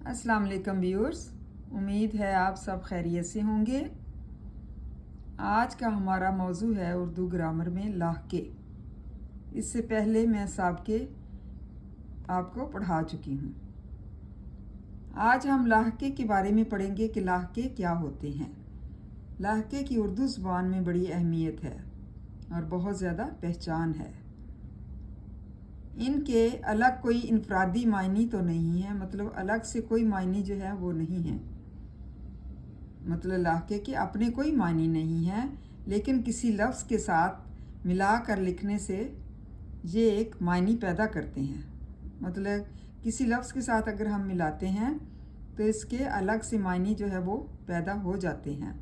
अस्सलाम वालेकुम व्यूअर्स, उम्मीद है आप सब खैरियत से होंगे। आज का हमारा मौजू है उर्दू ग्रामर में लाहके। इससे पहले मैं साबके आपको पढ़ा चुकी हूँ। आज हम लाहके के बारे में पढ़ेंगे कि लाहके क्या होते हैं। लाहके की उर्दू ज़ुबान में बड़ी अहमियत है और बहुत ज़्यादा पहचान है। इनके अलग कोई इनफरादी मायनी तो नहीं है, मतलब अलग से कोई मायनी जो है वो नहीं है। मतलब लाहके के अपने कोई मायनी नहीं है, लेकिन किसी लफ्ज़ के साथ मिला कर लिखने से ये एक मायनी पैदा करते हैं। मतलब किसी लफ्ज़ के साथ अगर हम मिलाते हैं तो इसके अलग से मायनी जो है वो पैदा हो जाते हैं।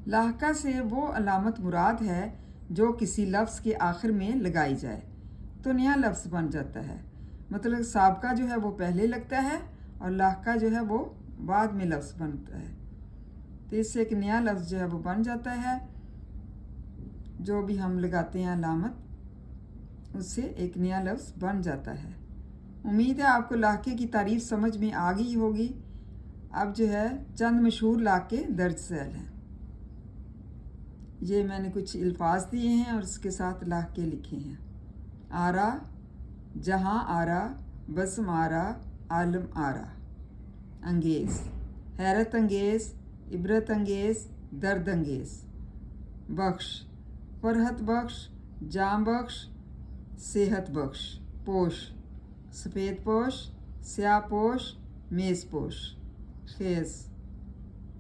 लाहका से वो अलामत मुराद है जो किसी लफ्ज़ के आखिर में लगाई जाए तो नया लफ्ज़ बन जाता है। मतलब साबका जो है वो पहले लगता है और लाहका जो है वो बाद में लफ्ज़ बनता है, तो इससे एक नया लफ्ज़ जो है वो बन जाता है। जो भी हम लगाते हैं अलामत, उससे एक नया लफ्ज़ बन जाता है। उम्मीद है आपको लाहके की तारीफ़ समझ में आ गई होगी। अब जो है चंद मशहूर लाहके दर्ज झैल हैं। ये मैंने कुछ अल्फाज दिए हैं और उसके साथ लाहके लिखे हैं। आरा, जहाँ आरा, बज़्म आरा, आलम आरा। अंगेज़, हैरत अंगेज़, इबरत अंगेज़, दर्द अंगेज़। बख्श, फरहत बख्श, जाम बख्श, सेहत बख्श। पोश, सफ़ेद पोश, स्याह पोश, मेज़ पोश। खेज़,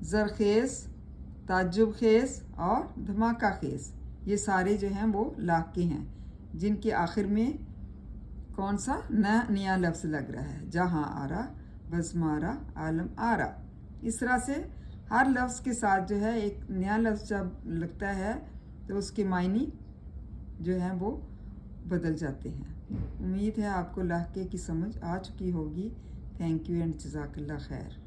ज़रखेज़, ताज्जुब खेज़ और धमाका खेज़। ये सारे जो हैं वो लाहके हैं जिनके आखिर में कौन सा नया लफ्ज़ लग रहा है। जहाँ आरा, बज़्म आरा, आलम आरा। इस तरह से हर लफ्ज़ के साथ जो है एक नया लफ्ज़ जब लगता है तो उसके मायनी जो हैं वो बदल जाते हैं। उम्मीद है आपको लाहके की समझ आ चुकी होगी। थैंक यू एंड जज़ाकल्लाह खैर।